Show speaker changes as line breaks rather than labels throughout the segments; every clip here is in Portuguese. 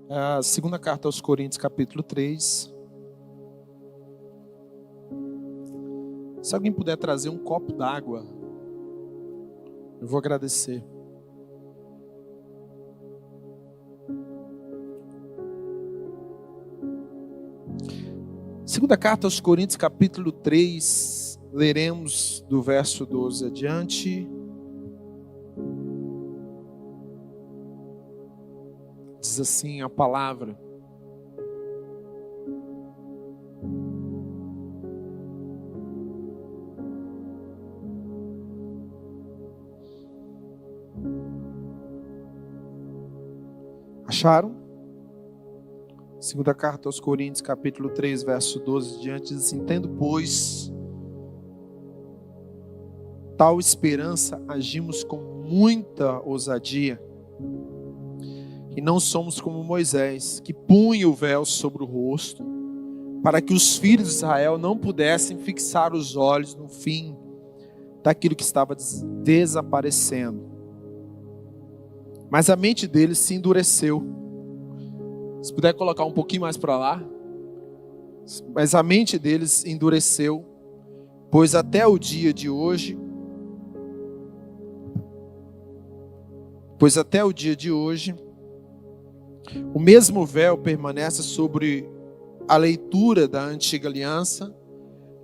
A segunda carta aos Coríntios, capítulo 3. Se alguém puder trazer um copo d'água, eu vou agradecer. Segunda carta aos Coríntios, capítulo 3, leremos do verso 12 adiante. Diz assim a palavra: acharam? Segunda carta aos Coríntios, capítulo 3, verso 12 diante, diz assim: tendo, pois, tal esperança, agimos com muita ousadia, e não somos como Moisés, que punha o véu sobre o rosto, para que os filhos de Israel não pudessem fixar os olhos no fim daquilo que estava desaparecendo. Mas a mente deles se endureceu. Se puder colocar um pouquinho mais para lá. Mas a mente deles endureceu, pois até o dia de hoje, o mesmo véu permanece sobre a leitura da antiga aliança,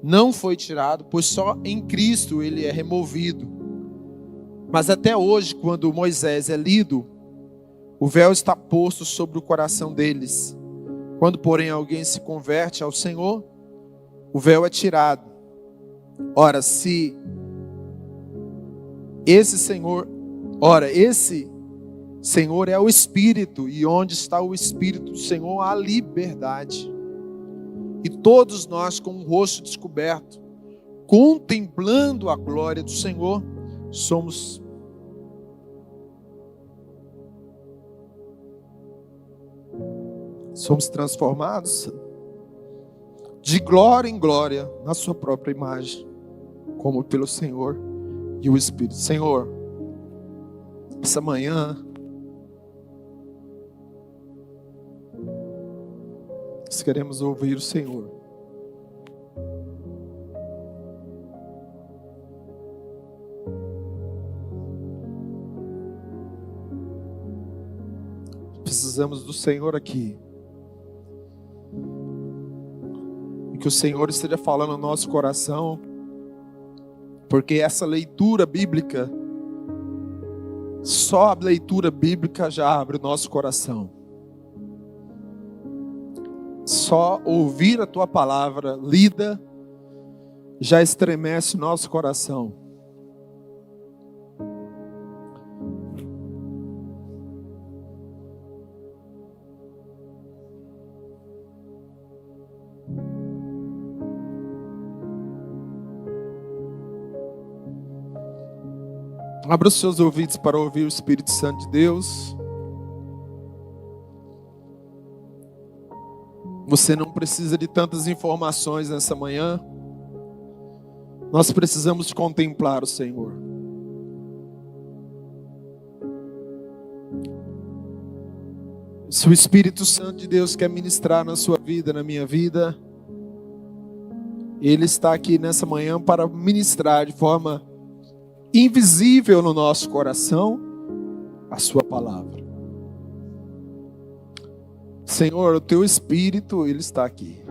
não foi tirado, pois só em Cristo ele é removido. Mas até hoje, quando Moisés é lido, o véu está posto sobre o coração deles. Quando, porém, alguém se converte ao Senhor, o véu é tirado. Ora, esse Senhor é o Espírito, e onde está o Espírito do Senhor, há liberdade. E todos nós, com o rosto descoberto, contemplando a glória do Senhor, somos transformados de glória em glória na sua própria imagem, como pelo Senhor e o Espírito. Senhor, essa manhã nós queremos ouvir o Senhor. Precisamos do Senhor aqui. E que o Senhor esteja falando no nosso coração, porque essa leitura bíblica, só a leitura bíblica já abre o nosso coração. Só ouvir a tua palavra lida já estremece o nosso coração. Abra os seus ouvidos para ouvir o Espírito Santo de Deus. Você não precisa de tantas informações nessa manhã. Nós precisamos contemplar o Senhor. Se o Espírito Santo de Deus quer ministrar na sua vida, na minha vida, Ele está aqui nessa manhã para ministrar de forma invisível no nosso coração a sua palavra. Senhor, o teu Espírito, Ele está aqui.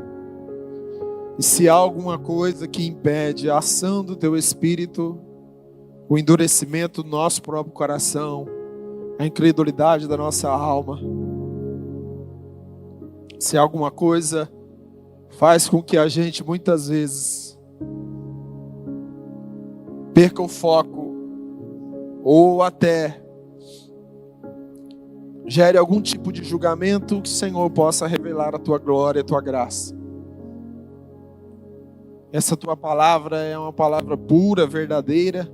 E se há alguma coisa que impede a ação do teu Espírito, o endurecimento do nosso próprio coração, a incredulidade da nossa alma, se há alguma coisa faz com que a gente muitas vezes perca o foco, ou até gere algum tipo de julgamento, que o Senhor possa revelar a tua glória, a tua graça. Essa tua palavra é uma palavra pura, verdadeira.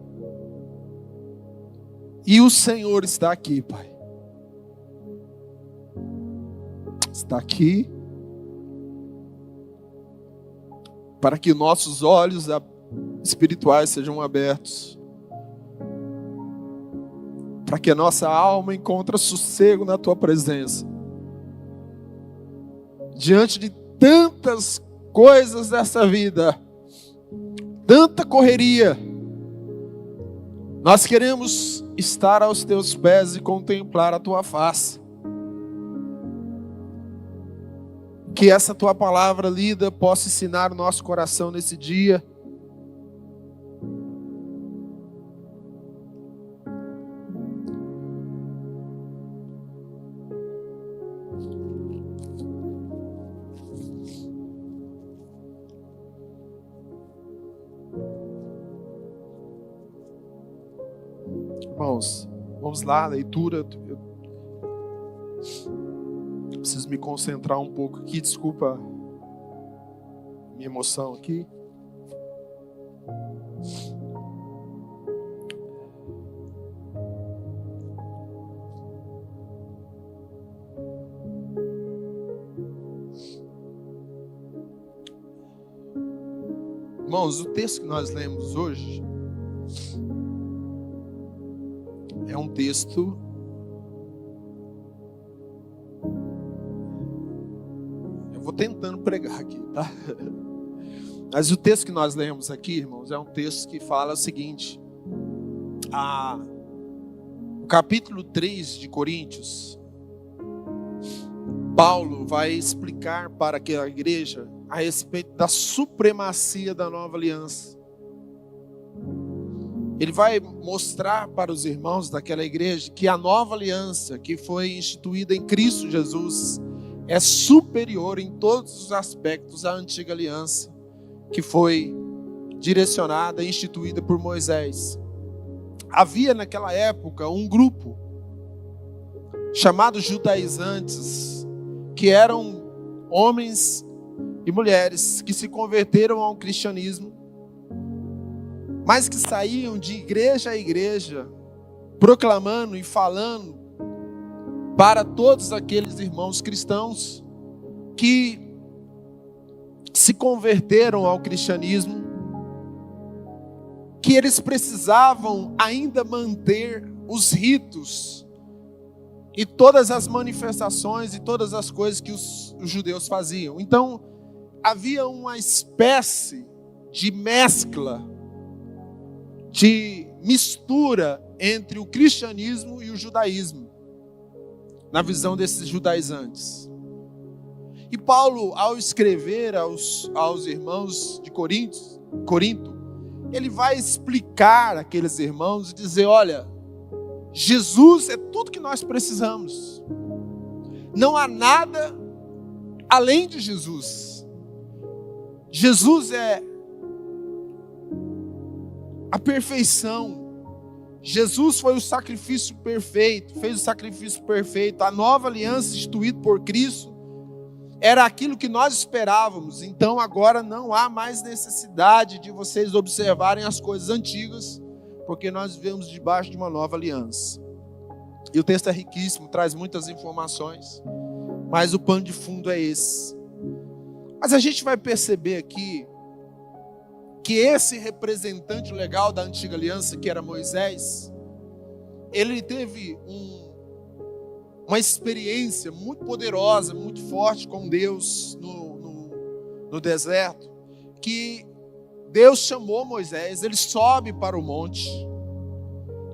E o Senhor está aqui, Pai. Está aqui para que nossos olhos espirituais sejam abertos, para que a nossa alma encontre sossego na tua presença, diante de tantas coisas dessa vida, tanta correria, nós queremos estar aos teus pés e contemplar a tua face. Que essa tua palavra lida possa ensinar o nosso coração nesse dia. Irmãos, vamos lá, leitura. Eu preciso me concentrar um pouco aqui, desculpa minha emoção aqui. Irmãos, o texto que nós lemos hoje é um texto vou tentando pregar aqui, tá? Mas o texto que nós lemos aqui, irmãos, é um texto que fala o seguinte: o capítulo 3 de Coríntios, Paulo vai explicar para aquela igreja a respeito da supremacia da nova aliança. Ele vai mostrar para os irmãos daquela igreja que a nova aliança que foi instituída em Cristo Jesus é superior em todos os aspectos à antiga aliança, que foi direcionada e instituída por Moisés. Havia naquela época um grupo chamado judaizantes, que eram homens e mulheres que se converteram ao cristianismo, mas que saíam de igreja a igreja, proclamando e falando para todos aqueles irmãos cristãos que se converteram ao cristianismo, que eles precisavam ainda manter os ritos e todas as manifestações e todas as coisas que os judeus faziam. Então, havia uma espécie de mescla, de mistura entre o cristianismo e o judaísmo, na visão desses judaizantes. E Paulo, ao escrever aos irmãos de Corinto, ele vai explicar àqueles irmãos e dizer: olha, Jesus é tudo que nós precisamos. Não há nada além de Jesus. Jesus é a perfeição. Jesus foi o sacrifício perfeito, fez o sacrifício perfeito. A nova aliança instituída por Cristo era aquilo que nós esperávamos. Então agora não há mais necessidade de vocês observarem as coisas antigas, porque nós vivemos debaixo de uma nova aliança. E o texto é riquíssimo, traz muitas informações, mas o pano de fundo é esse. Mas a gente vai perceber aqui que esse representante legal da antiga aliança, que era Moisés, ele teve uma experiência muito poderosa, muito forte com Deus no deserto, que Deus chamou Moisés, ele sobe para o monte,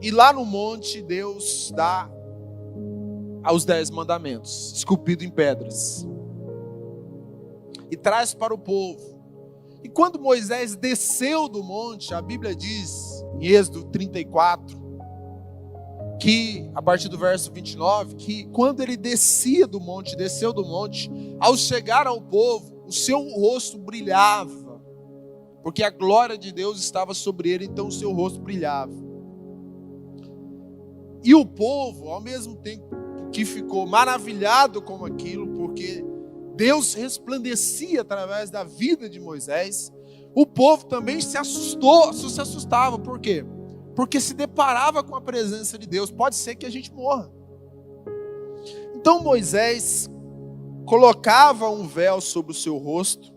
e lá no monte Deus dá os 10 mandamentos, esculpido em pedras, e traz para o povo. E quando Moisés desceu do monte, a Bíblia diz, em Êxodo 34, que, a partir do verso 29, que quando ele desceu do monte, ao chegar ao povo, o seu rosto brilhava, porque a glória de Deus estava sobre ele, então o seu rosto brilhava. E o povo, ao mesmo tempo que ficou maravilhado com aquilo, porque Deus resplandecia através da vida de Moisés, o povo também se assustava. Por quê? Porque se deparava com a presença de Deus. Pode ser que a gente morra. Então Moisés colocava um véu sobre o seu rosto,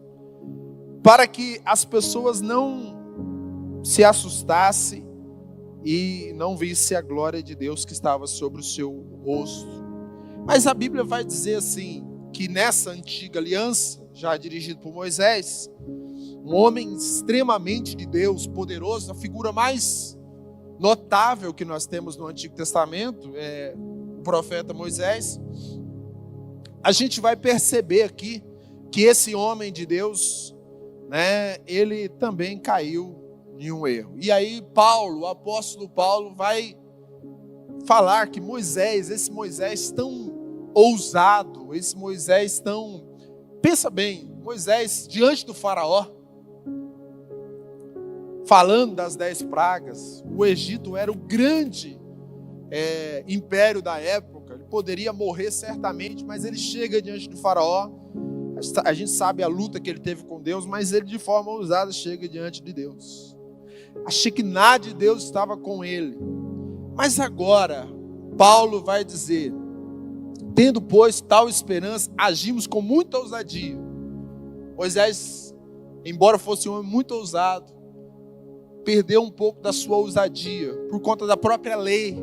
para que as pessoas não se assustassem e não vissem a glória de Deus que estava sobre o seu rosto. Mas a Bíblia vai dizer assim, que nessa antiga aliança, já dirigido por Moisés, um homem extremamente de Deus, poderoso, a figura mais notável que nós temos no Antigo Testamento é o profeta Moisés. A gente vai perceber aqui que esse homem de Deus, né, ele também caiu em um erro. E aí Paulo, o apóstolo Paulo, vai falar que Moisés, esse Moisés tão ousado, esse Moisés tão... Pensa bem, Moisés diante do faraó, falando das 10 pragas, o Egito era o grande império da época, ele poderia morrer certamente, mas ele chega diante do faraó, a gente sabe a luta que ele teve com Deus, mas ele de forma ousada chega diante de Deus. A Shekinah de Deus estava com ele. Mas agora, Paulo vai dizer, tendo pois tal esperança, agimos com muita ousadia. Moisés, embora fosse um homem muito ousado, perdeu um pouco da sua ousadia por conta da própria lei.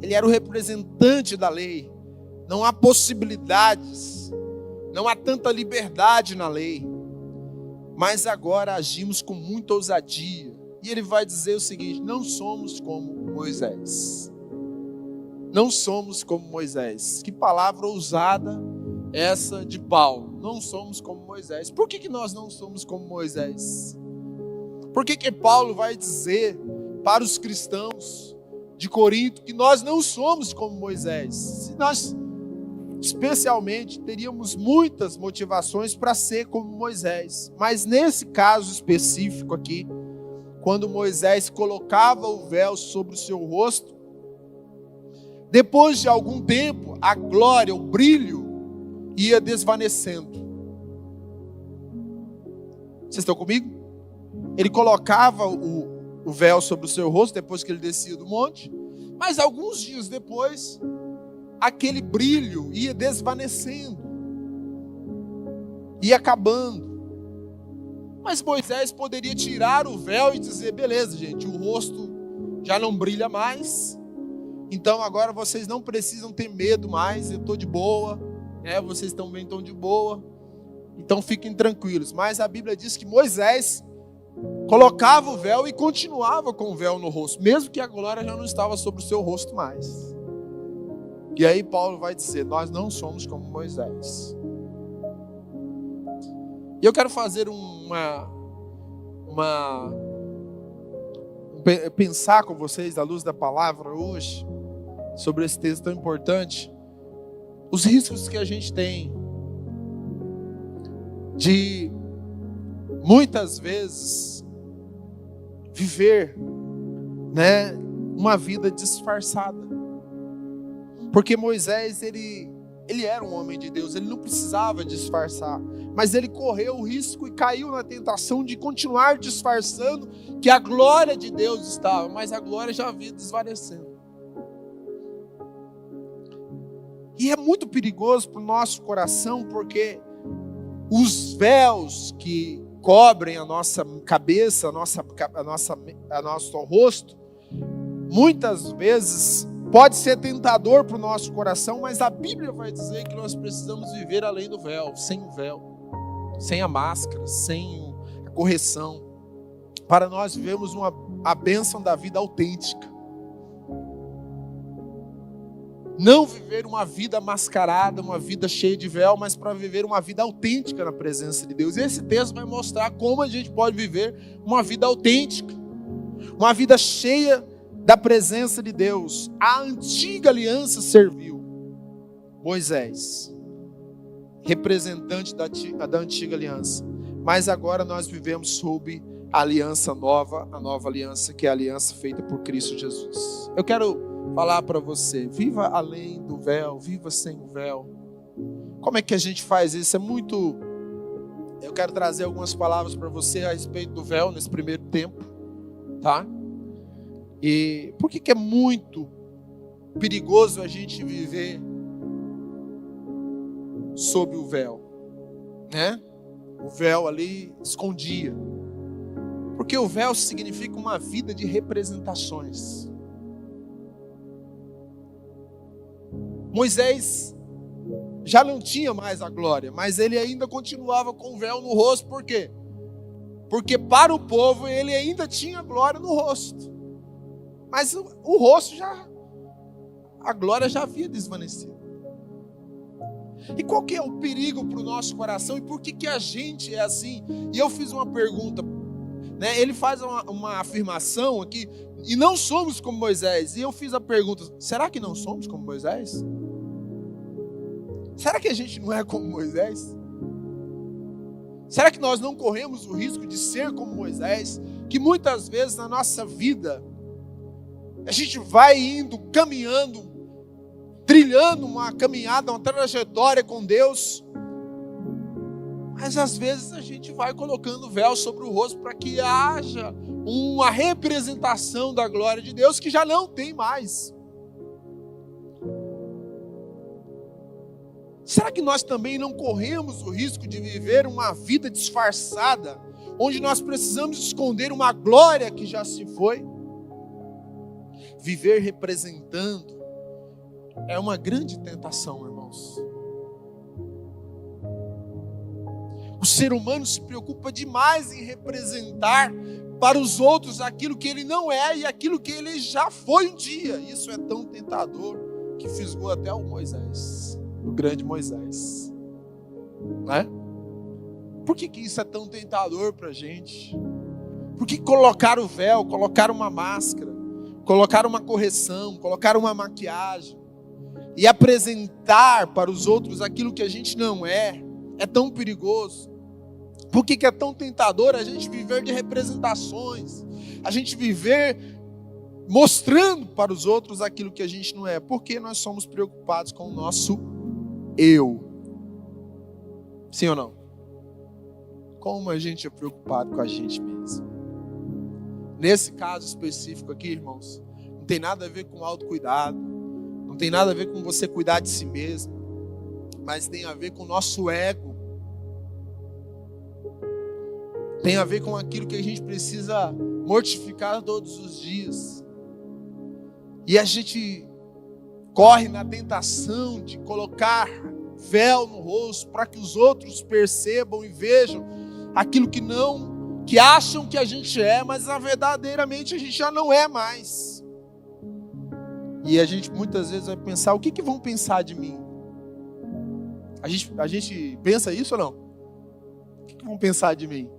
Ele era o representante da lei. Não há possibilidades, não há tanta liberdade na lei. Mas agora agimos com muita ousadia. E ele vai dizer o seguinte: não somos como Moisés. Não somos como Moisés. Que palavra ousada essa de Paulo. Não somos como Moisés. Por que nós não somos como Moisés? Por que Paulo vai dizer para os cristãos de Corinto que nós não somos como Moisés? Se nós, especialmente, teríamos muitas motivações para ser como Moisés. Mas nesse caso específico aqui, quando Moisés colocava o véu sobre o seu rosto, depois de algum tempo, a glória, o brilho, ia desvanecendo. Vocês estão comigo? Ele colocava o véu sobre o seu rosto, depois que ele descia do monte, mas alguns dias depois, aquele brilho ia desvanecendo, ia acabando. Mas Moisés poderia tirar o véu e dizer: beleza, gente, o rosto já não brilha mais, então agora vocês não precisam ter medo mais, eu estou de boa, vocês também estão de boa, então fiquem tranquilos. Mas a Bíblia diz que Moisés colocava o véu e continuava com o véu no rosto, mesmo que a glória já não estava sobre o seu rosto mais. E aí Paulo vai dizer: nós não somos como Moisés. E eu quero fazer pensar com vocês, à luz da palavra hoje, sobre esse texto tão importante, os riscos que a gente tem de muitas vezes viver, uma vida disfarçada. Porque Moisés, ele era um homem de Deus, ele não precisava disfarçar, mas ele correu o risco e caiu na tentação de continuar disfarçando que a glória de Deus estava, mas a glória já havia desvanecendo. E é muito perigoso para o nosso coração, porque os véus que cobrem a nossa cabeça, a nosso rosto, muitas vezes pode ser tentador para o nosso coração, mas a Bíblia vai dizer que nós precisamos viver além do véu, sem o véu, sem a máscara, sem a correção, para nós vivermos a bênção da vida autêntica. Não viver uma vida mascarada, uma vida cheia de véu, mas para viver uma vida autêntica na presença de Deus. E esse texto vai mostrar como a gente pode viver uma vida autêntica, uma vida cheia da presença de Deus. A antiga aliança serviu Moisés, representante da antiga aliança, mas agora nós vivemos sob a aliança nova, a nova aliança, que é a aliança feita por Cristo Jesus. Eu quero falar para você: viva além do véu, viva sem o véu. Como é que a gente faz isso? Eu quero trazer algumas palavras para você a respeito do véu nesse primeiro tempo, tá? E por que é muito perigoso a gente viver sob o véu, O véu ali escondia. Porque o véu significa uma vida de representações. Moisés já não tinha mais a glória, mas ele ainda continuava com o véu no rosto. Por quê? Porque para o povo ele ainda tinha glória no rosto, mas o rosto a glória já havia desvanecido. E qual que é o perigo para o nosso coração e por que a gente é assim? E eu fiz uma pergunta, né? Ele faz uma afirmação aqui, e não somos como Moisés. E eu fiz a pergunta, será que não somos como Moisés? Será que a gente não é como Moisés? Será que nós não corremos o risco de ser como Moisés? Que muitas vezes na nossa vida, a gente vai indo, caminhando, trilhando uma caminhada, uma trajetória com Deus, mas às vezes a gente vai colocando o véu sobre o rosto para que haja uma representação da glória de Deus que já não tem mais. Será que nós também não corremos o risco de viver uma vida disfarçada, onde nós precisamos esconder uma glória que já se foi? Viver representando é uma grande tentação, irmãos. O ser humano se preocupa demais em representar para os outros aquilo que ele não é e aquilo que ele já foi um dia. Isso é tão tentador que fisgou até o Moisés, o grande Moisés. Não é? Por que isso é tão tentador para a gente? Por que colocar o véu, colocar uma máscara, colocar uma correção, colocar uma maquiagem e apresentar para os outros aquilo que a gente não é tão perigoso? Por que é tão tentador a gente viver de representações, a gente viver mostrando para os outros aquilo que a gente não é? Porque nós somos preocupados com o nosso eu. Sim ou não? Como a gente é preocupado com a gente mesmo. Nesse caso específico aqui, irmãos, não tem nada a ver com autocuidado, não tem nada a ver com você cuidar de si mesmo, mas tem a ver com o nosso ego. Tem a ver com aquilo que a gente precisa mortificar todos os dias. E a gente corre na tentação de colocar véu no rosto para que os outros percebam e vejam aquilo que acham que a gente é, mas verdadeiramente a gente já não é mais. E a gente muitas vezes vai pensar, o que vão pensar de mim? A gente pensa isso ou não? O que vão pensar de mim?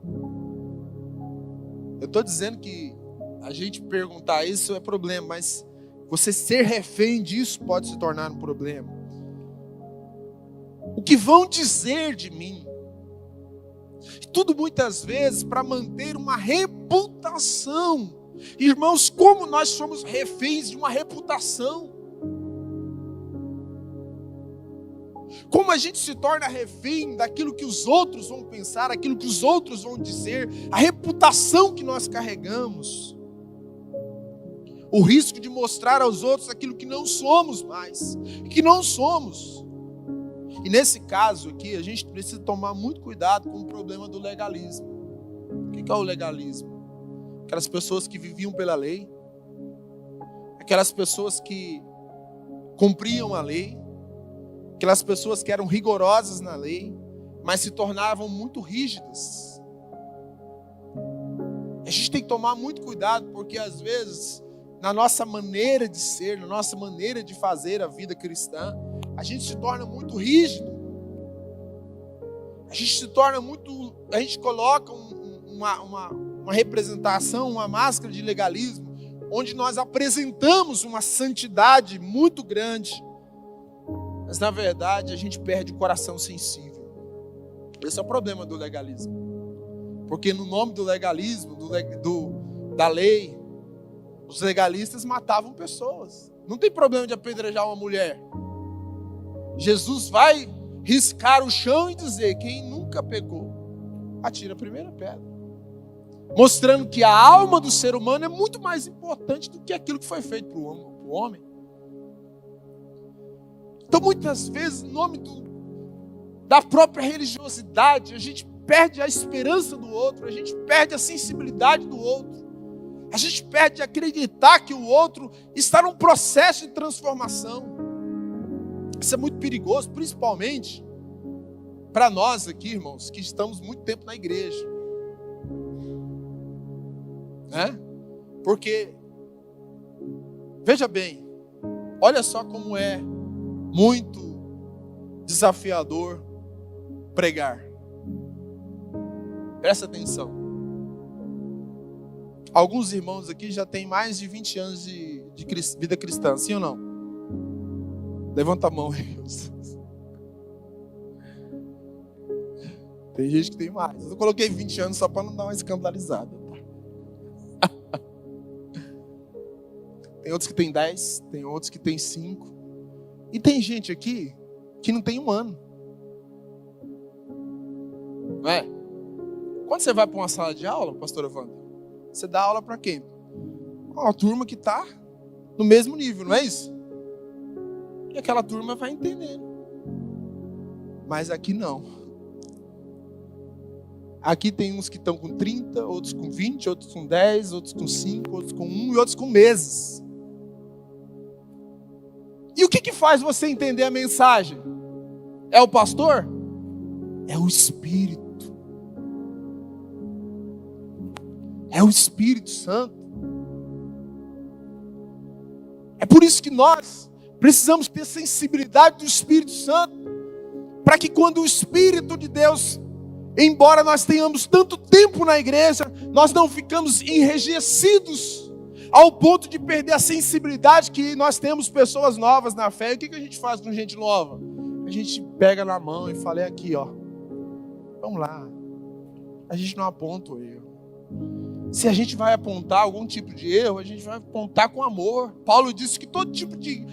Eu estou dizendo que a gente perguntar isso é problema, mas você ser refém disso pode se tornar um problema. O que vão dizer de mim? Tudo muitas vezes para manter uma reputação. Irmãos, como nós somos reféns de uma reputação. Como a gente se torna refém daquilo que os outros vão pensar, aquilo que os outros vão dizer, a reputação que nós carregamos. O risco de mostrar aos outros aquilo que não somos mais, que não somos. E nesse caso aqui, a gente precisa tomar muito cuidado com o problema do legalismo. O que é o legalismo? Aquelas pessoas que viviam pela lei, aquelas pessoas que cumpriam a lei, aquelas pessoas que eram rigorosas na lei, mas se tornavam muito rígidas. A gente tem que tomar muito cuidado, porque às vezes, na nossa maneira de ser, na nossa maneira de fazer a vida cristã, a gente se torna muito rígido. A gente coloca uma representação, uma máscara de legalismo, onde nós apresentamos uma santidade muito grande, mas na verdade a gente perde o coração sensível. Esse é o problema do legalismo. Porque no nome do legalismo, da lei, os legalistas matavam pessoas. Não tem problema de apedrejar uma mulher. Jesus vai riscar o chão e dizer, quem nunca pecou, atira a primeira pedra. Mostrando que a alma do ser humano é muito mais importante do que aquilo que foi feito para o homem. Então muitas vezes, em nome da própria religiosidade, a gente perde a esperança do outro, a gente perde a sensibilidade do outro, a gente perde a acreditar que o outro está num processo de transformação. Isso é muito perigoso, principalmente para nós aqui, irmãos, que estamos muito tempo na igreja. Né? Porque, veja bem, olha só como é muito desafiador pregar. Presta atenção. Alguns irmãos aqui já têm mais de 20 anos de vida cristã, sim ou não? Levanta a mão aí. Tem gente que tem mais. Eu coloquei 20 anos só para não dar uma escandalizada. Tem outros que tem 10, tem outros que tem 5. E tem gente aqui que não tem 1 ano. Não é? Quando você vai para uma sala de aula, pastora Wanda, você dá aula para quem? Uma turma que está no mesmo nível, não é isso? E aquela turma vai entendendo. Mas aqui não. Aqui tem uns que estão com 30, outros com 20, outros com 10, outros com 5, outros com 1 e outros com meses. E o que faz você entender a mensagem? É o pastor? É o Espírito. É o Espírito Santo. É por isso que nós precisamos ter sensibilidade do Espírito Santo, para que quando o Espírito de Deus, embora nós tenhamos tanto tempo na igreja, nós não ficamos enrijecidos ao ponto de perder a sensibilidade que nós temos pessoas novas na fé. E o que a gente faz com gente nova? A gente pega na mão e fala, é aqui, ó. Vamos lá. A gente não aponta o erro. Se a gente vai apontar algum tipo de erro, a gente vai apontar com amor. Paulo disse que todo tipo de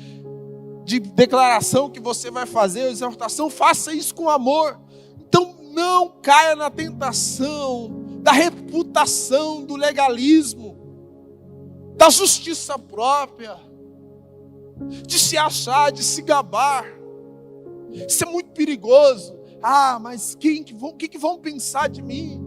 declaração que você vai fazer, exortação, faça isso com amor. Então não caia na tentação da reputação, do legalismo, da justiça própria, de se achar, de se gabar. Isso é muito perigoso. Mas o que vão pensar de mim?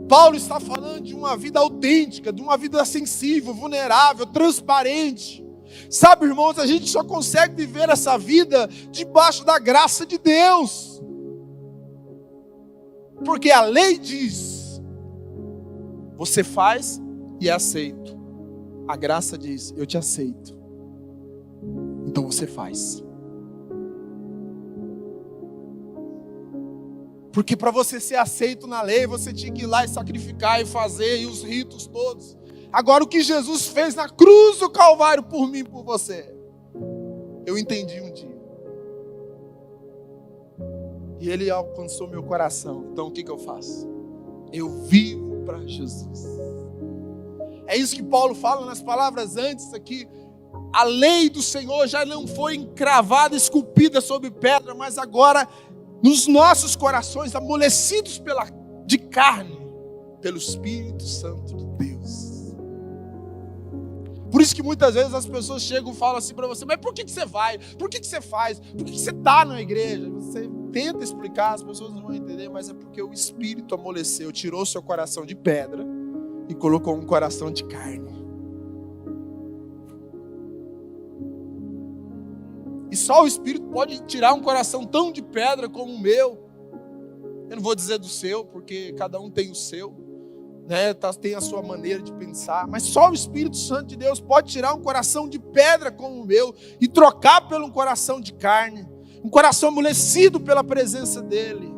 Paulo está falando de uma vida autêntica, de uma vida sensível, vulnerável, transparente. Sabe, irmãos, a gente só consegue viver essa vida debaixo da graça de Deus. Porque a lei diz, você faz e é aceito. A graça diz, eu te aceito. Então você faz. Porque para você ser aceito na lei, você tinha que ir lá e sacrificar e fazer, e os ritos todos. Agora o que Jesus fez na cruz do Calvário por mim e por você, eu entendi um dia. E ele alcançou meu coração. Então o que eu faço? Eu vivo para Jesus. É isso que Paulo fala nas palavras antes aqui. A lei do Senhor já não foi encravada, esculpida sobre pedra, mas agora nos nossos corações, amolecidos de carne, pelo Espírito Santo de Deus. Por isso que muitas vezes as pessoas chegam e falam assim para você, mas por que você vai? Por que você faz? Por que você está na igreja? Você tenta explicar, as pessoas não vão entender, mas é porque o Espírito amoleceu, tirou seu coração de pedra e colocou um coração de carne. E só o Espírito pode tirar um coração tão de pedra como o meu. Eu não vou dizer do seu, porque cada um tem o seu, né? Tem a sua maneira de pensar. Mas só o Espírito Santo de Deus pode tirar um coração de pedra como o meu e trocar por um coração de carne. Um coração amolecido pela presença dEle.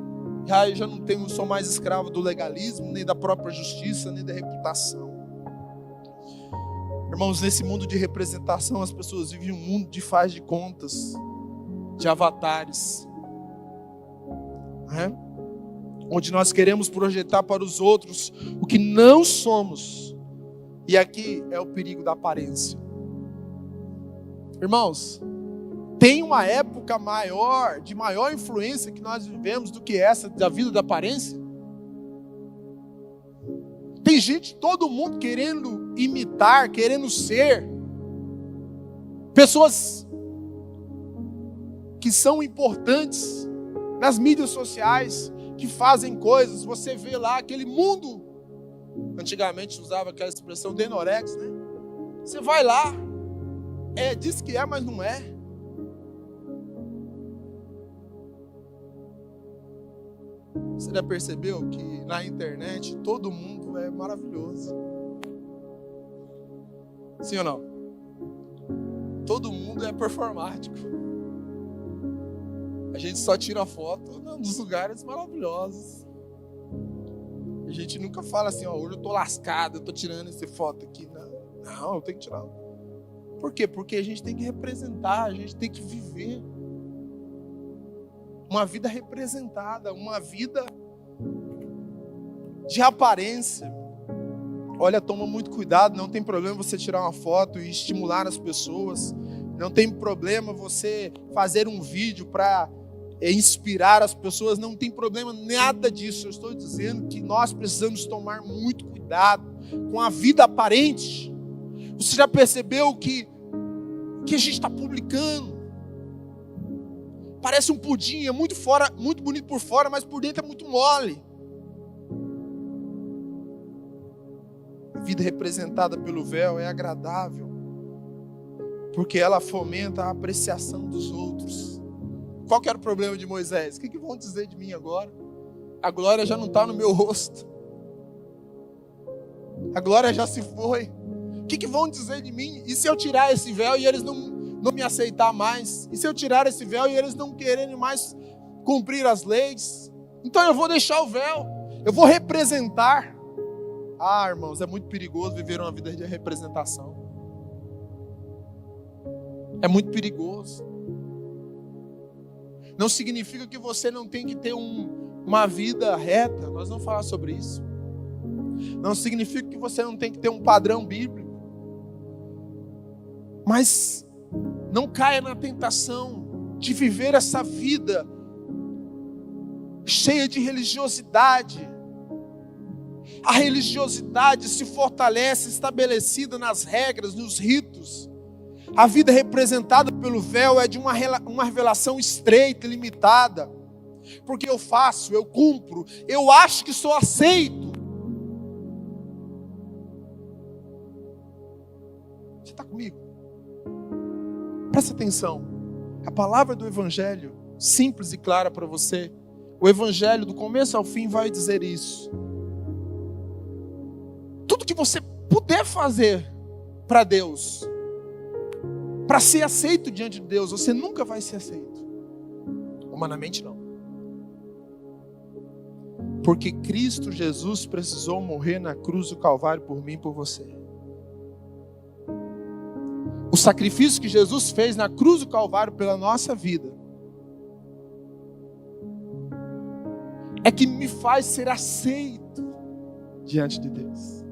Eu não sou mais escravo do legalismo, nem da própria justiça, nem da reputação. Irmãos, nesse mundo de representação, as pessoas vivem um mundo de faz de contas, de avatares, né? Onde nós queremos projetar para os outros o que não somos. E aqui é o perigo da aparência. Irmãos, tem uma época de maior influência que nós vivemos do que essa da vida da aparência? Tem gente, todo mundo querendo imitar, querendo ser. Pessoas que são importantes nas mídias sociais, que fazem coisas. Você vê lá aquele mundo, antigamente usava aquela expressão denorex, né? Você vai lá, diz que é, mas não é. Você já percebeu que na internet todo mundo é maravilhoso? Sim ou não? Todo mundo é performático. A gente só tira foto nos lugares maravilhosos. A gente nunca fala assim, hoje eu tô lascado, eu tô tirando essa foto aqui. Não, eu tenho que tirar. Por quê? Porque a gente tem que representar, a gente tem que viver uma vida representada, uma vida de aparência. Olha, toma muito cuidado, não tem problema você tirar uma foto e estimular as pessoas. Não tem problema você fazer um vídeo para inspirar as pessoas. Não tem problema nada disso. Eu estou dizendo que nós precisamos tomar muito cuidado com a vida aparente. Você já percebeu que a gente está publicando? Parece um pudim, é muito bonito por fora, mas por dentro é muito mole. A vida representada pelo véu é agradável, porque ela fomenta a apreciação dos outros. Qual que era o problema de Moisés? O que vão dizer de mim agora? A glória já não está no meu rosto. A glória já se foi. O que vão dizer de mim? E se eu tirar esse véu e eles não me aceitar mais? E se eu tirar esse véu e eles não quererem mais cumprir as leis? Então eu vou deixar o véu. Eu vou representar. Ah, irmãos, é muito perigoso viver uma vida de representação. É muito perigoso. Não significa que você não tem que ter uma vida reta. Nós vamos falar sobre isso. Não significa que você não tem que ter um padrão bíblico. Mas não caia na tentação de viver essa vida cheia de religiosidade. A religiosidade se fortalece estabelecida nas regras, nos ritos. A vida representada pelo véu é de uma revelação estreita e limitada. Porque eu faço, eu cumpro, eu acho que sou aceito. Você está comigo? Presta atenção. A palavra do Evangelho, simples e clara para você. O Evangelho, do começo ao fim, vai dizer isso. Tudo que você puder fazer para Deus, para ser aceito diante de Deus, você nunca vai ser aceito. Humanamente não. Porque Cristo Jesus precisou morrer na cruz do Calvário por mim e por você. O sacrifício que Jesus fez na cruz do Calvário pela nossa vida é que me faz ser aceito diante de Deus.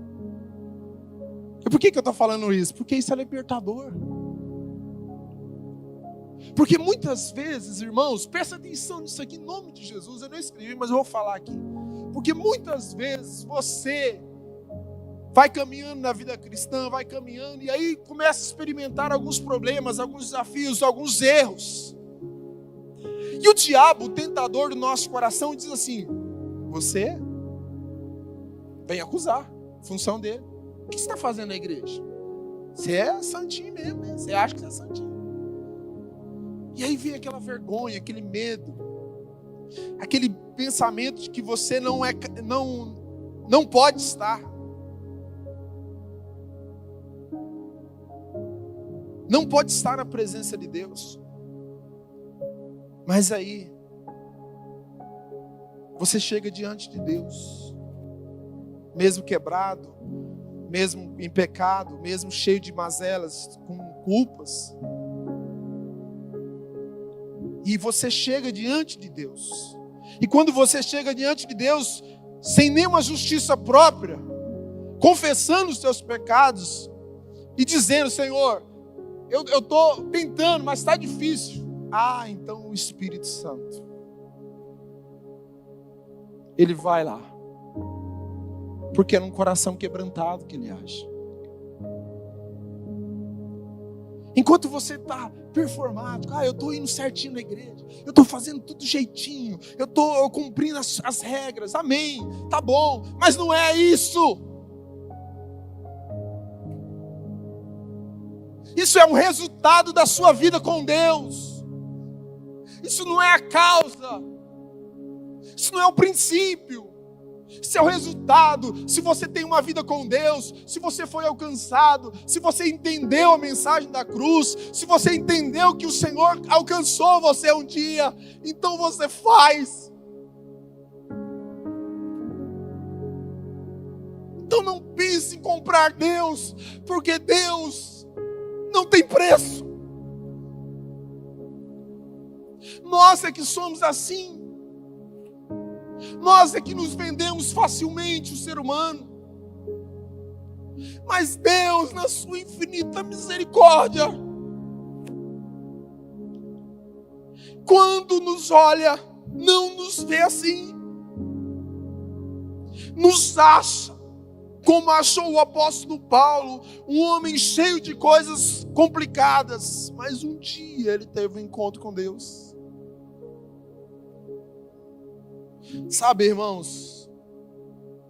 E por que eu estou falando isso? Porque isso é libertador. Porque muitas vezes, irmãos, presta atenção nisso aqui, em nome de Jesus. Eu não escrevi, mas eu vou falar aqui. Porque muitas vezes você vai caminhando na vida cristã, vai caminhando, e aí começa a experimentar alguns problemas, alguns desafios, alguns erros. E o diabo, o tentador do nosso coração, diz assim: você vem acusar, função dele. O que você está fazendo na igreja? Você é santinho mesmo, né? Você acha que você é santinho. E aí vem aquela vergonha, aquele medo, aquele pensamento de que você não pode estar. Não pode estar na presença de Deus. Mas aí, você chega diante de Deus, mesmo quebrado, mesmo em pecado, mesmo cheio de mazelas, com culpas. E você chega diante de Deus. E quando você chega diante de Deus, sem nenhuma justiça própria, confessando os seus pecados e dizendo: Senhor, eu estou tentando, mas está difícil. Ah, então o Espírito Santo, ele vai lá, porque é num coração quebrantado que ele age. Enquanto você está performado, eu estou indo certinho na igreja, eu estou fazendo tudo jeitinho, eu estou cumprindo as regras, amém, tá bom, mas não é isso. Isso é um resultado da sua vida com Deus. Isso não é a causa. Isso não é o princípio. Isso é o resultado. Se você tem uma vida com Deus, se você foi alcançado, se você entendeu a mensagem da cruz, se você entendeu que o Senhor alcançou você um dia, então você faz. Então não pense em comprar Deus, porque Deus não tem preço. Nós é que somos assim. Nós é que nos vendemos facilmente, o ser humano. Mas Deus, na sua infinita misericórdia, quando nos olha, não nos vê assim. Nos acha, como achou o apóstolo Paulo, um homem cheio de coisas complicadas. Mas um dia ele teve um encontro com Deus. Sabe, irmãos,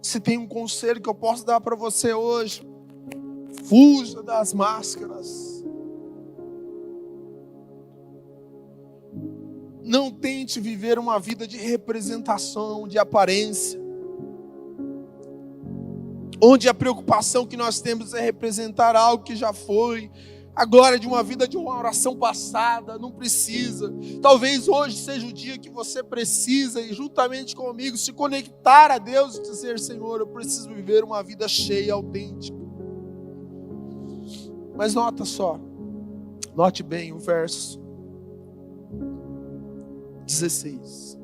se tem um conselho que eu posso dar para você hoje, fuja das máscaras. Não tente viver uma vida de representação, de aparência, onde a preocupação que nós temos é representar algo que já foi, a glória de uma vida de uma oração passada. Não precisa. Talvez hoje seja o dia que você precisa, e juntamente comigo, se conectar a Deus e dizer: Senhor, eu preciso viver uma vida cheia, autêntica. Mas nota só, note bem o verso 16.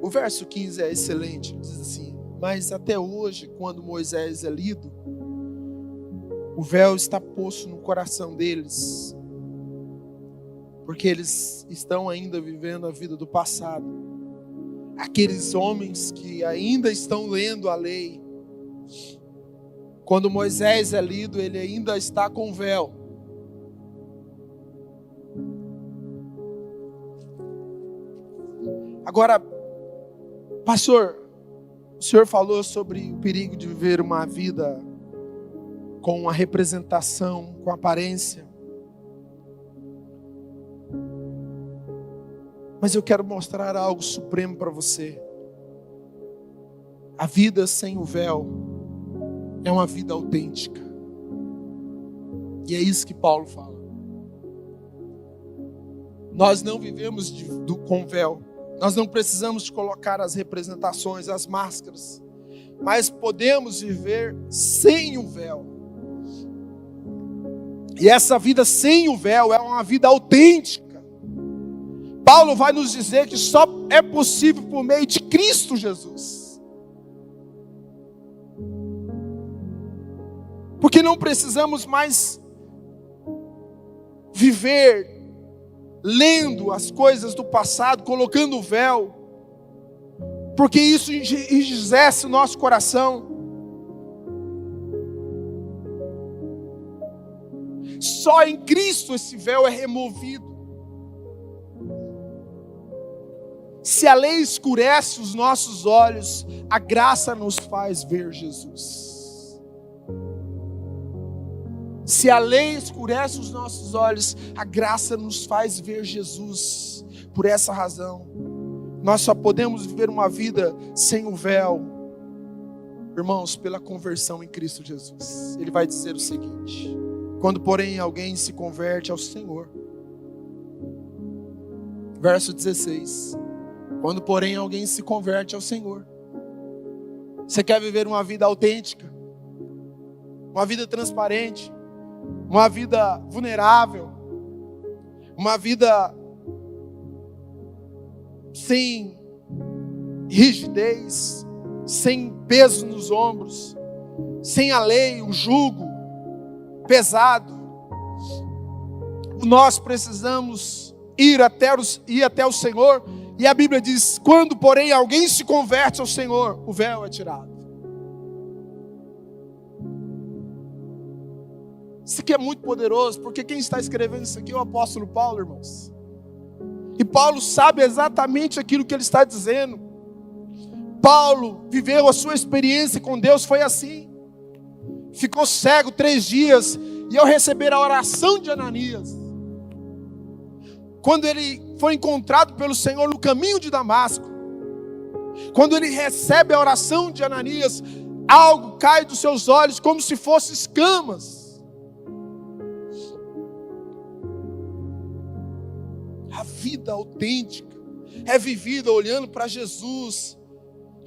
O verso 15 é excelente, diz assim: mas até hoje, quando Moisés é lido, o véu está posto no coração deles, porque eles estão ainda vivendo a vida do passado. Aqueles homens que ainda estão lendo a lei, quando Moisés é lido, ele ainda está com véu. Agora, pastor, o senhor falou sobre o perigo de viver uma vida com uma representação, com aparência. Mas eu quero mostrar algo supremo para você. A vida sem o véu é uma vida autêntica. E é isso que Paulo fala. Nós não vivemos com véu. Nós não precisamos de colocar as representações, as máscaras, mas podemos viver sem o véu. E essa vida sem o véu é uma vida autêntica. Paulo vai nos dizer que só é possível por meio de Cristo Jesus. Porque não precisamos mais viver lendo as coisas do passado, colocando o véu, porque isso enrijece o nosso coração. Só em Cristo esse véu é removido. Se a lei escurece os nossos olhos, a graça nos faz ver Jesus. Se a lei escurece os nossos olhos, a graça nos faz ver Jesus. Por essa razão, nós só podemos viver uma vida sem o véu, irmãos, pela conversão em Cristo Jesus. Ele vai dizer o seguinte: quando porém alguém se converte ao Senhor, verso 16, quando porém alguém se converte ao Senhor, você quer viver uma vida autêntica, uma vida transparente, uma vida vulnerável, uma vida sem rigidez, sem peso nos ombros, sem a lei, o jugo pesado. Nós precisamos ir até o Senhor, e a Bíblia diz: quando porém alguém se converte ao Senhor, o véu é tirado. Isso aqui é muito poderoso, porque quem está escrevendo isso aqui é o apóstolo Paulo, irmãos. E Paulo sabe exatamente aquilo que ele está dizendo. Paulo viveu a sua experiência com Deus, foi assim. Ficou cego 3 dias, e ao receber a oração de Ananias, quando ele foi encontrado pelo Senhor no caminho de Damasco, quando ele recebe a oração de Ananias, algo cai dos seus olhos como se fossem escamas. A vida autêntica é vivida olhando para Jesus,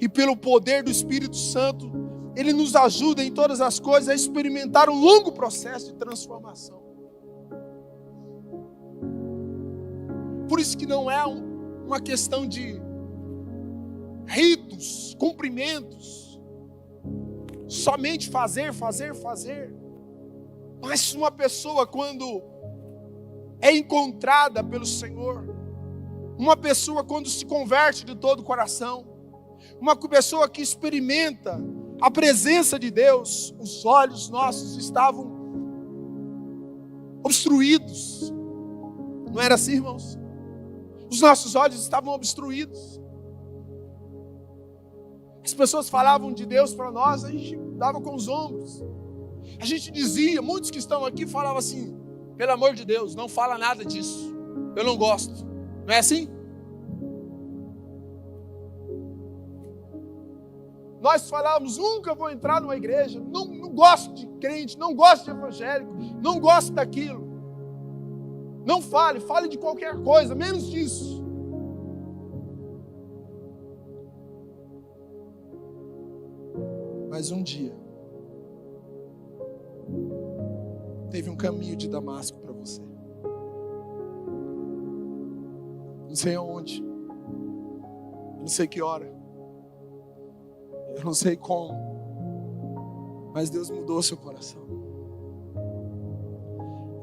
e pelo poder do Espírito Santo, Ele nos ajuda em todas as coisas a experimentar um longo processo de transformação. Por isso que não é uma questão de ritos, cumprimentos, somente fazer. Mas uma pessoa, quando é encontrada pelo Senhor, uma pessoa quando se converte de todo o coração, uma pessoa que experimenta a presença de Deus, os olhos nossos estavam obstruídos. Não era assim, irmãos? Os nossos olhos estavam obstruídos. As pessoas falavam de Deus para nós, a gente dava com os ombros. A gente dizia, muitos que estão aqui falavam assim: pelo amor de Deus, não fala nada disso, eu não gosto. Não é assim? Nós falávamos, nunca vou entrar numa igreja, não gosto de crente, não gosto de evangélico, não gosto daquilo. Não fale de qualquer coisa, menos disso. Mas um dia, teve um caminho de Damasco para você. Não sei aonde, não sei que hora, eu não sei como, mas Deus mudou seu coração.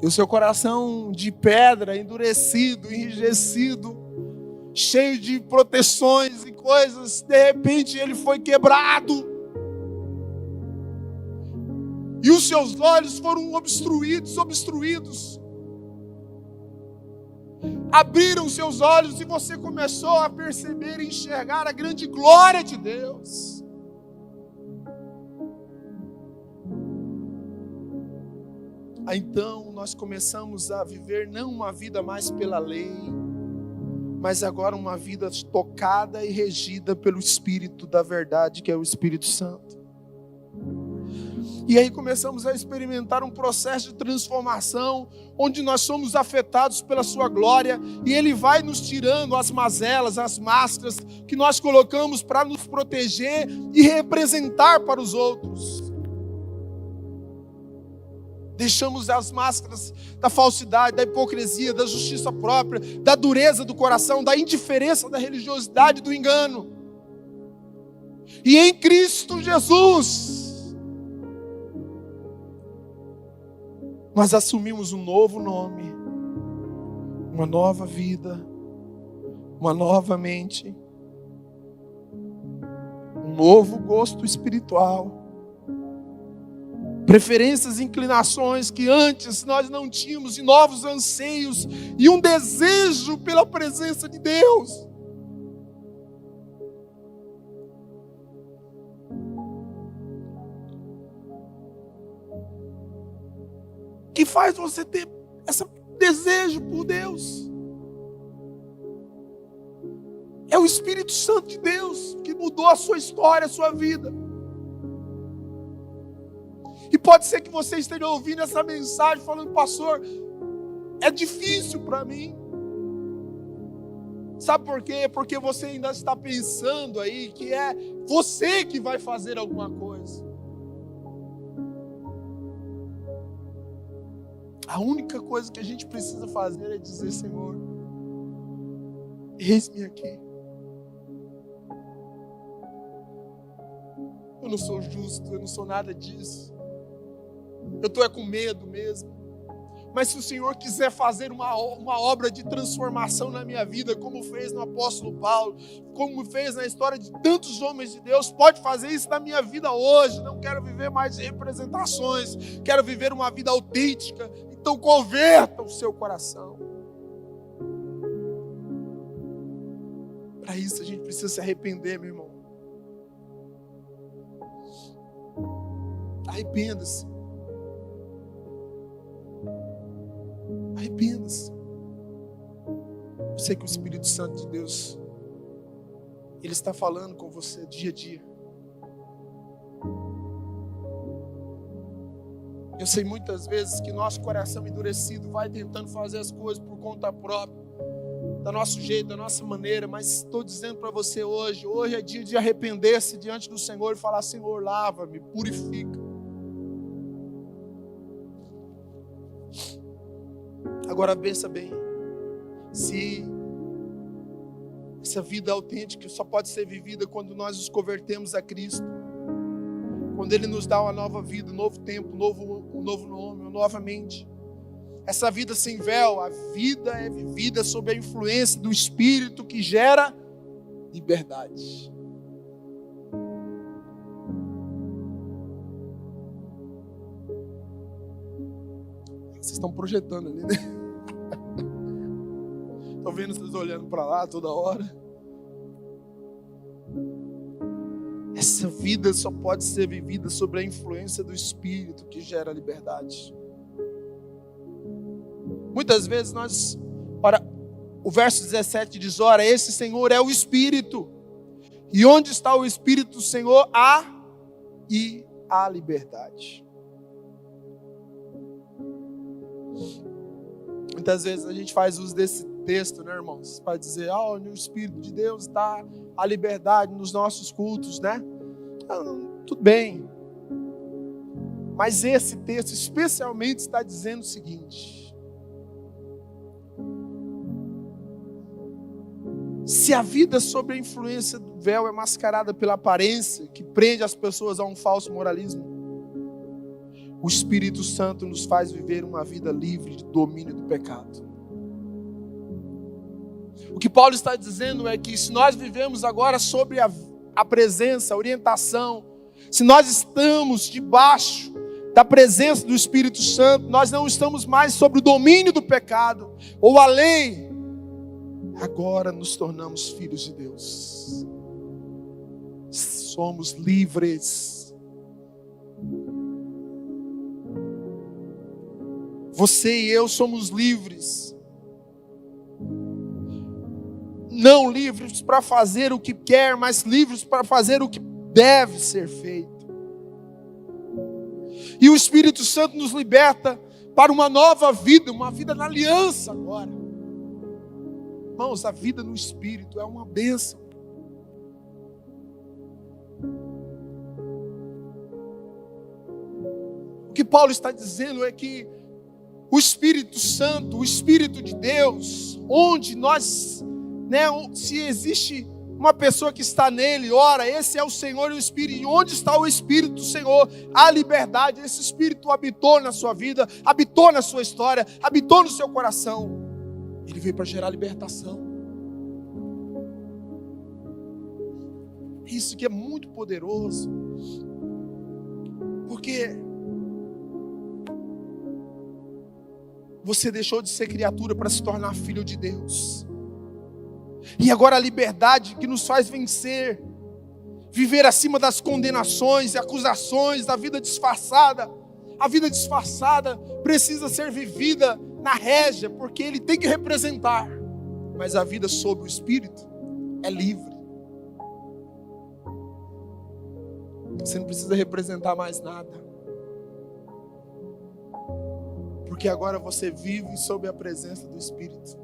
E o seu coração de pedra, endurecido, enrijecido, cheio de proteções e coisas, de repente ele foi quebrado. E os seus olhos foram obstruídos. Abriram seus olhos e você começou a perceber e enxergar a grande glória de Deus. Então nós começamos a viver não uma vida mais pela lei, mas agora uma vida tocada e regida pelo Espírito da verdade, que é o Espírito Santo. E aí começamos a experimentar um processo de transformação, onde nós somos afetados pela sua glória, e Ele vai nos tirando as mazelas, as máscaras que nós colocamos para nos proteger e representar para os outros. Deixamos as máscaras da falsidade, da hipocrisia, da justiça própria, da dureza do coração, da indiferença, da religiosidade, do engano. E em Cristo Jesus, nós assumimos um novo nome, uma nova vida, uma nova mente, um novo gosto espiritual, preferências e inclinações que antes nós não tínhamos, e novos anseios, e um desejo pela presença de Deus. Que faz você ter esse desejo por Deus. É o Espírito Santo de Deus que mudou a sua história, a sua vida. E pode ser que você esteja ouvindo essa mensagem falando: pastor, é difícil para mim. Sabe por quê? Porque você ainda está pensando aí que é você que vai fazer alguma coisa. A única coisa que a gente precisa fazer é dizer: Senhor, eis-me aqui. Eu não sou justo, eu não sou nada disso. Eu estou com medo mesmo. Mas se o Senhor quiser fazer uma obra de transformação na minha vida, como fez no apóstolo Paulo, como fez na história de tantos homens de Deus, pode fazer isso na minha vida hoje. Não quero viver mais representações, quero viver uma vida autêntica. Então converta o seu coração. Para isso a gente precisa se arrepender, meu irmão. Arrependa-se. Arrependa-se. sei que o Espírito Santo de Deus, Ele está falando com você dia a dia. Eu sei muitas vezes que nosso coração endurecido vai tentando fazer as coisas por conta própria, do nosso jeito, da nossa maneira, mas estou dizendo para você hoje é dia de arrepender-se diante do Senhor e falar: Senhor, lava-me, purifica. Agora pensa bem, se essa vida autêntica só pode ser vivida quando nós nos convertemos a Cristo, quando Ele nos dá uma nova vida, um novo tempo, um novo nome, uma nova mente. Essa vida sem véu, a vida é vivida sob a influência do Espírito que gera liberdade. Vocês estão projetando ali, né? Estou vendo vocês olhando para lá toda hora. Essa vida só pode ser vivida sob a influência do Espírito que gera liberdade. Muitas vezes o verso 17 diz: ora, esse Senhor é o Espírito. E onde está o Espírito do Senhor, há liberdade. Muitas vezes a gente faz uso desse texto, né, irmãos? Para dizer: no Espírito de Deus está a liberdade nos nossos cultos, né? Tudo bem. Mas esse texto especialmente está dizendo o seguinte: se a vida sob a influência do véu é mascarada pela aparência, que prende as pessoas a um falso moralismo, o Espírito Santo nos faz viver uma vida livre de domínio do pecado. O que Paulo está dizendo é que se nós vivemos agora sobre a presença, a orientação, se nós estamos debaixo da presença do Espírito Santo, nós não estamos mais sobre o domínio do pecado ou a lei. Agora nos tornamos filhos de Deus. Somos livres. Você e eu somos livres. Não livres para fazer o que quer, mas livres para fazer o que deve ser feito. E o Espírito Santo nos liberta para uma nova vida, uma vida na aliança agora. Irmãos, a vida no Espírito é uma bênção. O que Paulo está dizendo é que o Espírito Santo, o Espírito de Deus, onde nós, se existe uma pessoa que está nele, ora, esse é o Senhor e o Espírito. E onde está o Espírito do Senhor? A liberdade. Esse Espírito habitou na sua vida, habitou na sua história, habitou no seu coração. Ele veio para gerar libertação. Isso que é muito poderoso. Porque você deixou de ser criatura para se tornar filho de Deus. E agora a liberdade que nos faz vencer, viver acima das condenações e acusações da vida disfarçada. A vida disfarçada precisa ser vivida na régia, porque ele tem que representar. Mas a vida sob o Espírito é livre. Você não precisa representar mais nada. Porque agora você vive sob a presença do Espírito.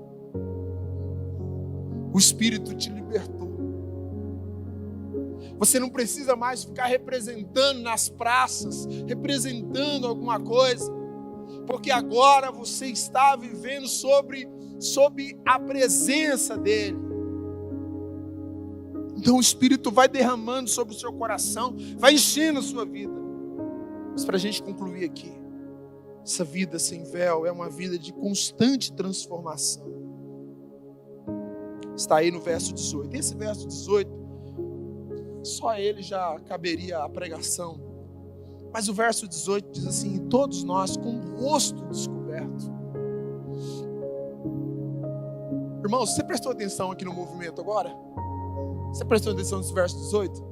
O Espírito te libertou. Você não precisa mais ficar representando nas praças, representando alguma coisa, porque agora você está vivendo sob a presença dEle. Então o Espírito vai derramando sobre o seu coração, vai enchendo a sua vida. Mas para a gente concluir aqui, essa vida sem véu é uma vida de constante transformação. Está aí no verso 18. Esse verso 18, só ele já caberia a pregação. Mas o verso 18 diz assim: todos nós com o rosto descoberto. Irmãos, você prestou atenção aqui no movimento agora? Você prestou atenção nesse verso 18?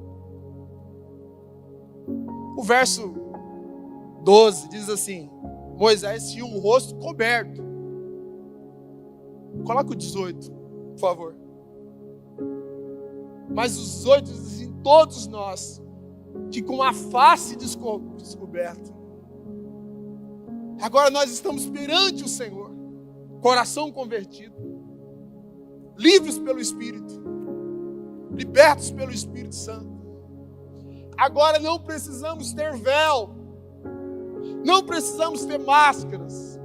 O verso 12 diz assim: Moisés tinha o rosto coberto. Coloca o 18. Por favor. Mas os olhos dizem todos nós que com a face descoberta. Agora nós estamos perante o Senhor, coração convertido, livres pelo Espírito, libertos pelo Espírito Santo. Agora não precisamos ter véu, não precisamos ter máscaras,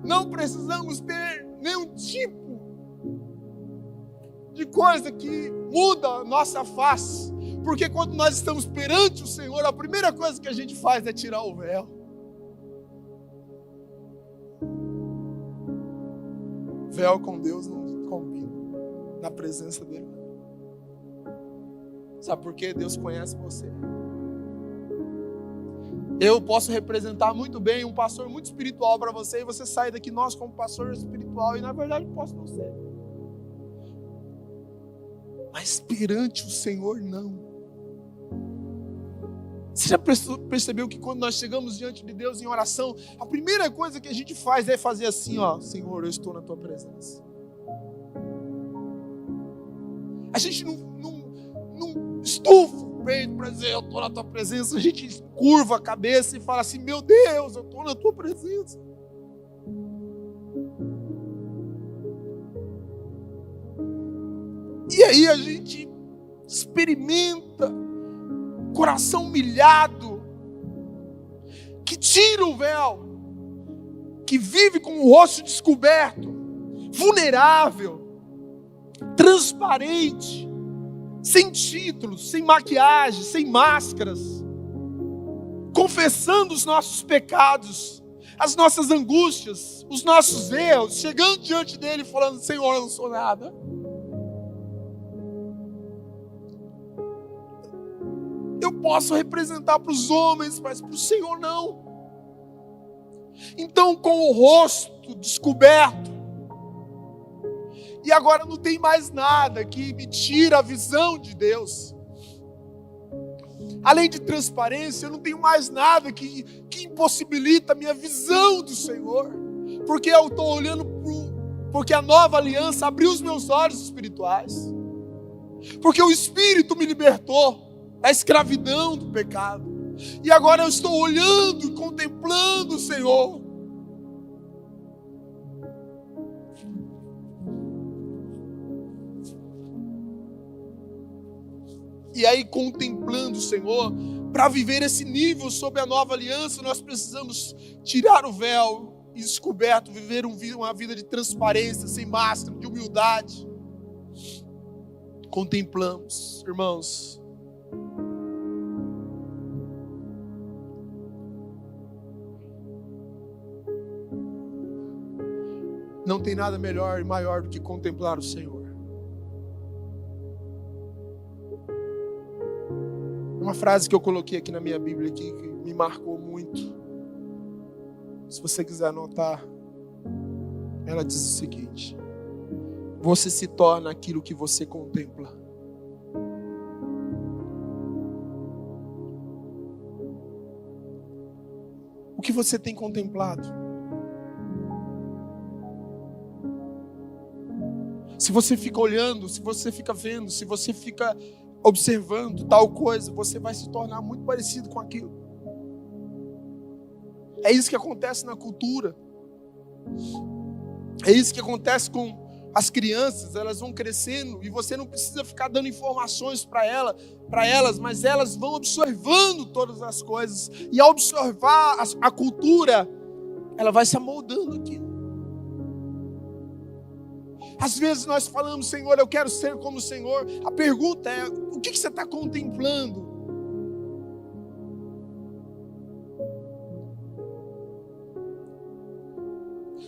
não precisamos ter nenhum tipo de coisa que muda a nossa face, porque quando nós estamos perante o Senhor, a primeira coisa que a gente faz é tirar o véu. Véu com Deus não combina na presença dele. Sabe por quê? Deus conhece você. Eu posso representar muito bem um pastor muito espiritual para você, e você sai daqui, nós como pastor espiritual, e na verdade posso não ser. Mas perante o Senhor, não. Você já percebeu que quando nós chegamos diante de Deus em oração, a primeira coisa que a gente faz é fazer assim, ó: Senhor, eu estou na tua presença. A gente não estufa o peito para dizer, eu estou na tua presença. A gente curva a cabeça e fala assim, meu Deus, eu estou na tua presença. E aí a gente experimenta coração humilhado, que tira o véu, que vive com o rosto descoberto, vulnerável, transparente, sem títulos, sem maquiagem, sem máscaras, confessando os nossos pecados, as nossas angústias, os nossos erros, chegando diante dele falando, Senhor, eu não sou nada. Eu posso representar para os homens, mas para o Senhor não. Então, com o rosto descoberto, e agora não tem mais nada que me tira a visão de Deus. Além de transparência, eu não tenho mais nada que impossibilita a minha visão do Senhor. Porque eu estou olhando porque a nova aliança abriu os meus olhos espirituais. Porque o Espírito me libertou da escravidão do pecado. E agora eu estou olhando e contemplando o Senhor. E aí, contemplando o Senhor, para viver esse nível sob a nova aliança, nós precisamos tirar o véu e descoberto, viver uma vida de transparência, sem máscara, de humildade. Contemplamos, irmãos. Não tem nada melhor e maior do que contemplar o Senhor. Uma frase que eu coloquei aqui na minha Bíblia aqui, que me marcou muito. Se você quiser anotar, ela diz o seguinte: você se torna aquilo que você contempla. O que você tem contemplado? Se você fica olhando, se você fica vendo, se você fica observando tal coisa, você vai se tornar muito parecido com aquilo. É isso que acontece na cultura. É isso que acontece com as crianças. Elas vão crescendo e você não precisa ficar dando informações para elas, mas elas vão observando todas as coisas. E ao observar a cultura, ela vai se amoldando aqui. Às vezes nós falamos, Senhor, eu quero ser como o Senhor. A pergunta é, o que você está contemplando?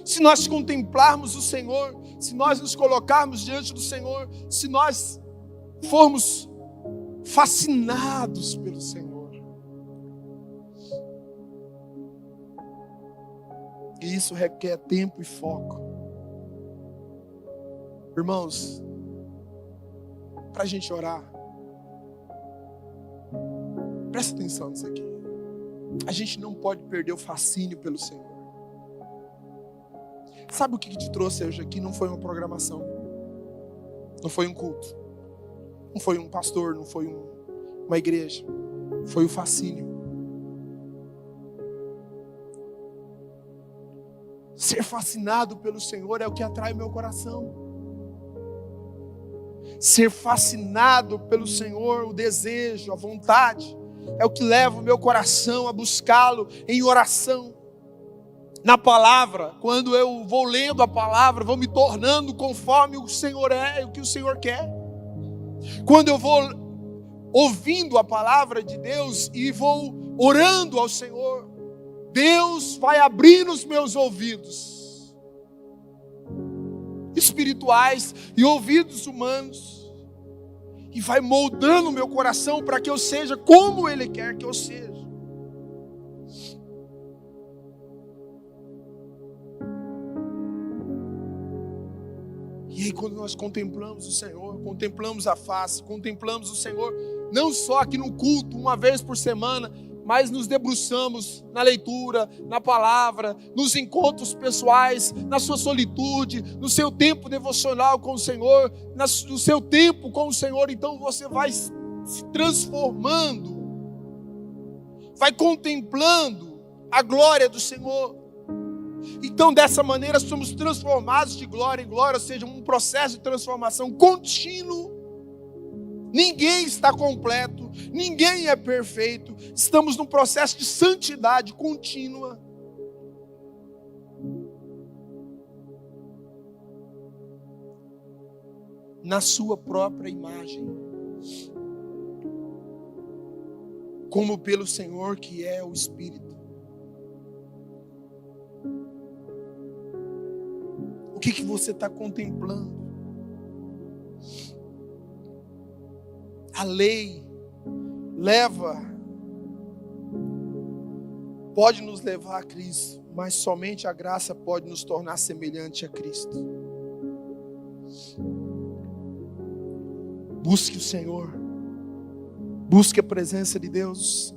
Se nós contemplarmos o Senhor, se nós nos colocarmos diante do Senhor, se nós formos fascinados pelo Senhor, e isso requer tempo e foco. Irmãos, para a gente orar, presta atenção nisso aqui. A gente não pode perder o fascínio pelo Senhor. Sabe o que te trouxe hoje aqui? Não foi uma programação. Não foi um culto. Não foi um pastor, não foi uma igreja. Foi o fascínio. Ser fascinado pelo Senhor é o que atrai o meu coração. Ser fascinado pelo Senhor, o desejo, a vontade, é o que leva o meu coração a buscá-lo em oração. Na palavra, quando eu vou lendo a palavra, vou me tornando conforme o Senhor é e o que o Senhor quer. Quando eu vou ouvindo a palavra de Deus e vou orando ao Senhor, Deus vai abrindo os meus ouvidos espirituais e ouvidos humanos e vai moldando o meu coração para que eu seja como Ele quer que eu seja. E aí quando nós contemplamos o Senhor, contemplamos a face, contemplamos o Senhor, não só aqui no culto, uma vez por semana, mas nos debruçamos na leitura, na palavra, nos encontros pessoais, na sua solitude, no seu tempo devocional com o Senhor, no seu tempo com o Senhor, então você vai se transformando, vai contemplando a glória do Senhor. Então dessa maneira somos transformados de glória em glória, ou seja, um processo de transformação contínuo. Ninguém está completo, ninguém é perfeito, estamos num processo de santidade contínua. Na sua própria imagem, como pelo Senhor que é o Espírito. O que você está contemplando? A lei pode nos levar a Cristo, mas somente a graça pode nos tornar semelhante a Cristo. Busque o Senhor, busque a presença de Deus.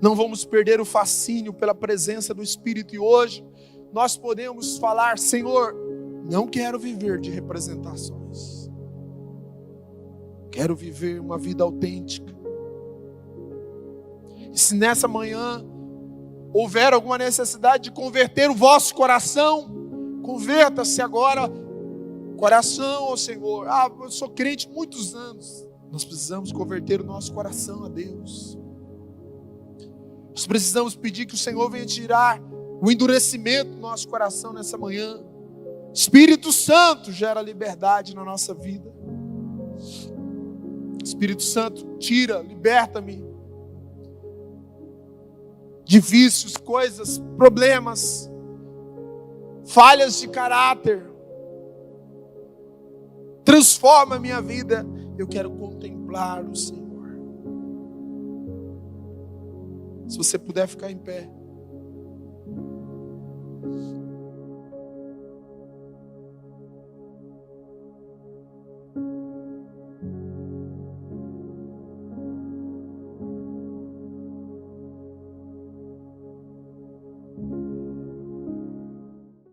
Não vamos perder o fascínio pela presença do Espírito, e hoje nós podemos falar: Senhor, não quero viver de representações, quero viver uma vida autêntica. E se nessa manhã houver alguma necessidade de converter o vosso coração, converta-se agora, coração ao Senhor. Eu sou crente há muitos anos. Nós precisamos converter o nosso coração a Deus. Nós precisamos pedir que o Senhor venha tirar o endurecimento do nosso coração nessa manhã. Espírito Santo gera liberdade na nossa vida. Espírito Santo, tira, liberta-me de vícios, coisas, problemas, falhas de caráter. Transforma a minha vida. Eu quero contemplar o Senhor. Se você puder ficar em pé.